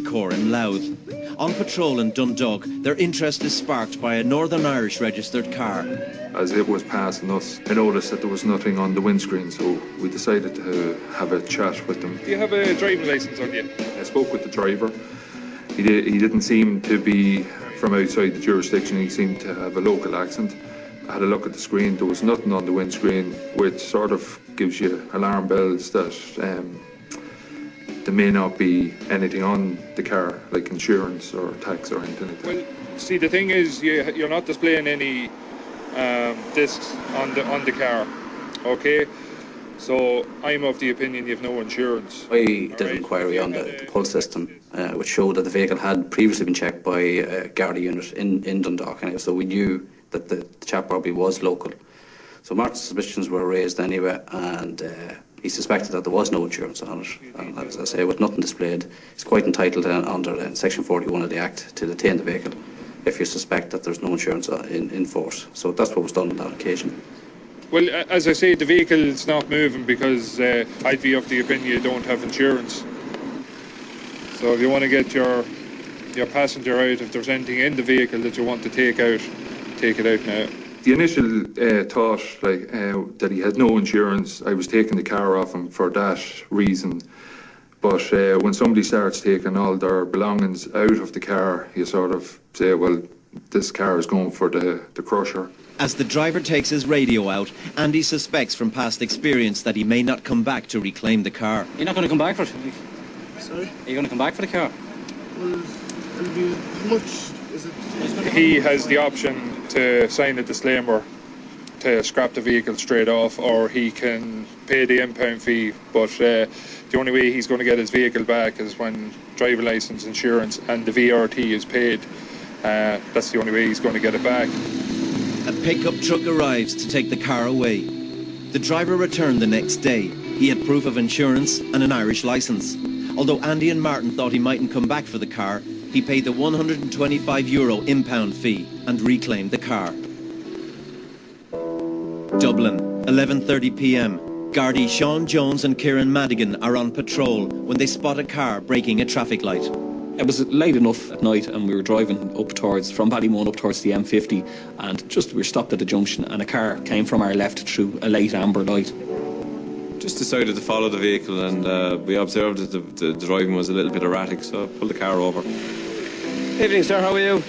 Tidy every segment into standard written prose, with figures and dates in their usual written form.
Corps in Louth. On patrol in Dundalk, their interest is sparked by a Northern Irish registered car. As it was passing us, I noticed that there was nothing on the windscreen, so we decided to have a chat with them. Do you have a driving licence on you? I spoke with the driver. He didn't seem to be from outside the jurisdiction. He seemed to have a local accent. I had a look at the screen. There was nothing on the windscreen, which sort of gives you alarm bells that there may not be anything on the car, like insurance or tax or anything like that. Well, see, the thing is, you're not displaying any discs on the car, okay? So I'm of the opinion you have no insurance. I did an inquiry on the pulse system, which showed that the vehicle had previously been checked by a Garda unit in Dundalk, anyway, so we knew that the chap probably was local. So Martin's suspicions were raised anyway, and he suspected that there was no insurance on it. And as I say, with nothing displayed, he's quite entitled under Section 41 of the Act to detain the vehicle if you suspect that there's no insurance in force. So that's what was done on that occasion. Well, as I say, the vehicle's not moving because I'd be of the opinion you don't have insurance. So if you want to get your passenger out, if there's anything in the vehicle that you want to take it out now. The initial thought, that he had no insurance, I was taking the car off him for that reason. But when somebody starts taking all their belongings out of the car, you sort of say, well, this car is going for the crusher. As the driver takes his radio out, Andy suspects from past experience that he may not come back to reclaim the car. You're not going to come back for it? Sorry? Are you going to come back for the car? Well, it'll be how much is it? He has the option to sign a disclaimer to scrap the vehicle straight off, or he can pay the impound fee, but the only way he's going to get his vehicle back is when driver licence, insurance and the VRT is paid. That's the only way he's going to get it back. A pickup truck arrives to take the car away. The driver returned the next day. He had proof of insurance and an Irish licence. Although Andy and Martin thought he mightn't come back for the car, he paid the €125 impound fee and reclaimed the car. Dublin, 11:30 p.m. Gardaí Sean Jones and Kieran Madigan are on patrol when they spot a car breaking a traffic light. It was late enough at night and we were driving from Ballymun up towards the M50, and we were stopped at the junction and a car came from our left through a late amber light. Just decided to follow the vehicle, and we observed that the driving was a little bit erratic, so I pulled the car over. Evening, sir, how are you?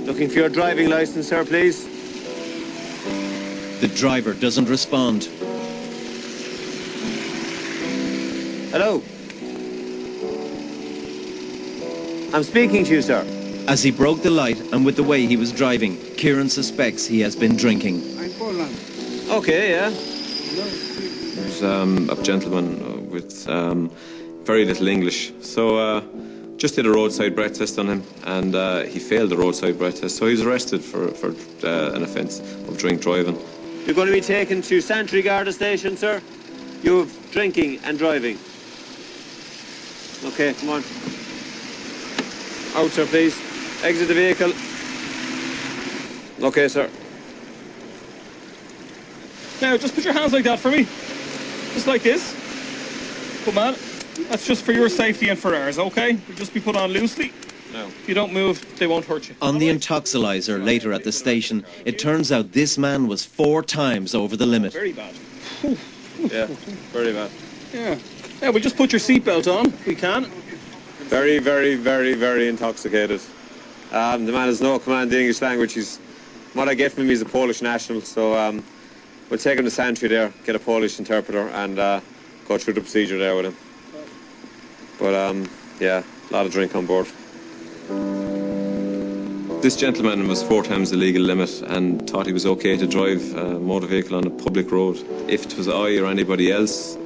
Looking for your driving licence, sir, please. The driver doesn't respond. Hello? I'm speaking to you, sir. As he broke the light and with the way he was driving, Kieran suspects he has been drinking. Okay, yeah. There's a gentleman with very little English, so just did a roadside breath test on him, and he failed the roadside breath test, so he was arrested for an offence of drink driving. You're going to be taken to Santry Garda Station, sir. You have drinking and driving. Okay, come on. Out, sir, please. Exit the vehicle. Okay, sir. Now, just put your hands like that for me. Just like this. Good man. That's just for your safety and for ours, okay? You'll just be put on loosely. No. If you don't move, they won't hurt you. On the intoxilizer later at the station, it turns out this man was 4 times over the limit. Very bad. Yeah, very bad. Yeah. Yeah, we'll just put your seatbelt on, if we can. Very, very, very, very intoxicated. The man has no command of the English language. What I get from him, he's a Polish national, so we'll take him to Santry there, get a Polish interpreter, and go through the procedure there with him. But, yeah, a lot of drink on board. This gentleman was 4 times the legal limit and thought he was okay to drive a motor vehicle on a public road. If it was I or anybody else,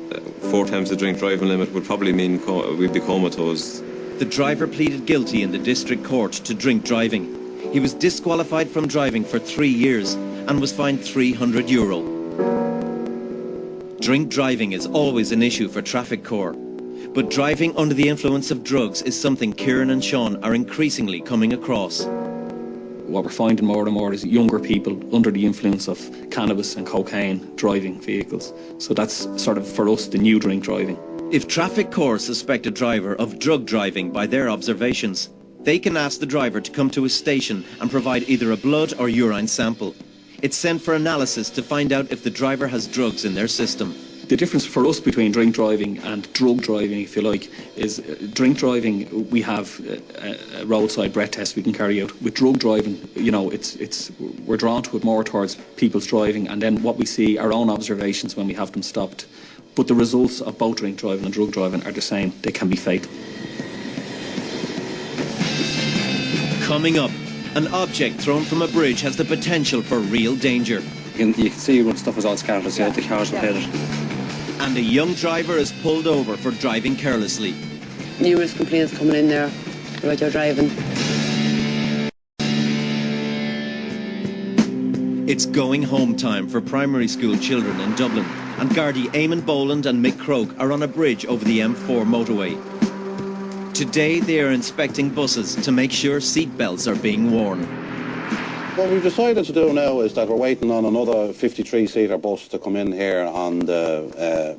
4 times the drink driving limit would probably mean we'd be comatose. The driver pleaded guilty in the district court to drink driving. He was disqualified from driving for 3 years and was fined €300. Drink driving is always an issue for Traffic Corps, but driving under the influence of drugs is something Kieran and Sean are increasingly coming across. What we're finding more and more is younger people under the influence of cannabis and cocaine driving vehicles. So that's sort of, for us, the new drink driving. If traffic courts suspect a driver of drug driving by their observations, they can ask the driver to come to a station and provide either a blood or urine sample. It's sent for analysis to find out if the driver has drugs in their system. The difference for us between drink driving and drug driving, if you like, is drink driving, we have a roadside breath test we can carry out. With drug driving, you know, we're drawn to it more towards people's driving, and then what we see, our own observations when we have them stopped. But the results of both drink driving and drug driving are the same. They can be fatal. Coming up, an object thrown from a bridge has the potential for real danger. You can see when stuff is all scattered, so the cars will hit it. And a young driver is pulled over for driving carelessly. Numerous complaints coming in there about your driving. It's going home time for primary school children in Dublin, and Gardaí Eamon Boland and Mick Croke are on a bridge over the M4 motorway. Today they are inspecting buses to make sure seat belts are being worn. What we've decided to do now is that we're waiting on another 53-seater bus to come in here on the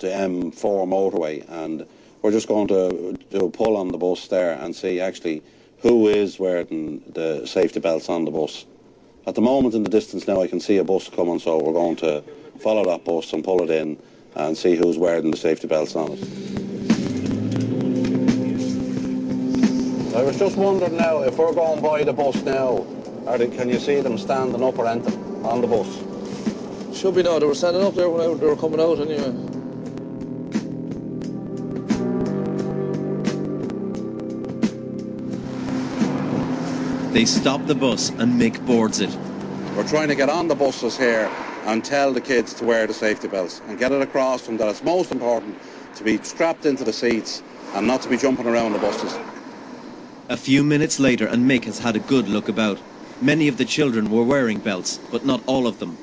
M4 motorway, and we're just going to do a pull on the bus there and see actually who is wearing the safety belts on the bus. At the moment in the distance now I can see a bus coming, so we're going to follow that bus and pull it in and see who's wearing the safety belts on it. I was just wondering now, if we're going by the bus now, can you see them standing up or anything on the bus? Should be now. They were standing up there when they were coming out anyway. They stop the bus and Mick boards it. We're trying to get on the buses here and tell the kids to wear the safety belts and get it across to them that it's most important to be strapped into the seats and not to be jumping around the buses. A few minutes later and Mick has had a good look about. Many of the children were wearing belts, but not all of them.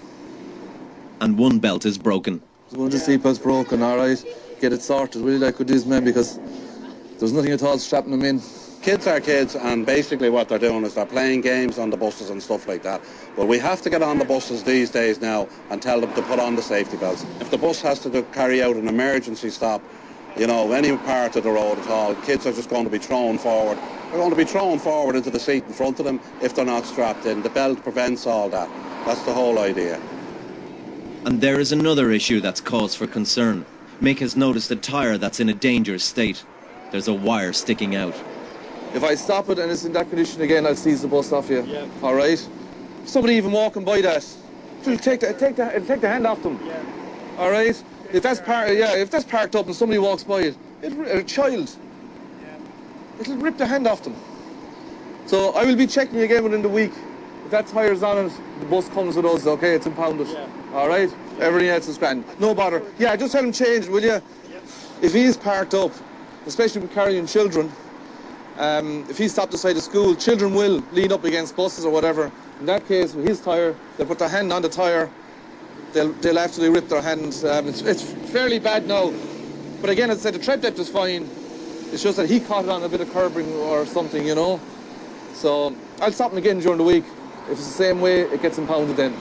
And one belt is broken. One of the seatbelts broken, all right. Get it sorted, really, like with these men, because there's nothing at all strapping them in. Kids are kids, and basically what they're doing is they're playing games on the buses and stuff like that. But we have to get on the buses these days now and tell them to put on the safety belts. If the bus has to carry out an emergency stop, you know, any part of the road at all, kids are just going to be thrown forward. They're going to be thrown forward into the seat in front of them if they're not strapped in. The belt prevents all that. That's the whole idea. And there is another issue that's cause for concern. Mick has noticed a tyre that's in a dangerous state. There's a wire sticking out. If I stop it and it's in that condition again, I'll seize the bus off you. Yeah. All right? Somebody even walking by that, just take the hand off them. Yeah. All right? If that's parked up and somebody walks by it, a child, it'll rip the hand off them. So I will be checking again within the week. If that tire's on it, the bus comes with us, okay? It's impounded. Yeah. All right? Everything else is grand. No bother. Yeah, just have him change, will you? Yep. If he's parked up, especially with carrying children, if he's stopped beside the school, children will lean up against buses or whatever. In that case, with his tyre, they'll put their hand on the tyre. They'll actually rip their hands. It's fairly bad now. But again, as I said, the tread depth is fine. It's just that he caught it on a bit of curbing or something, you know. So I'll stop him again during the week. If it's the same way, it gets impounded then.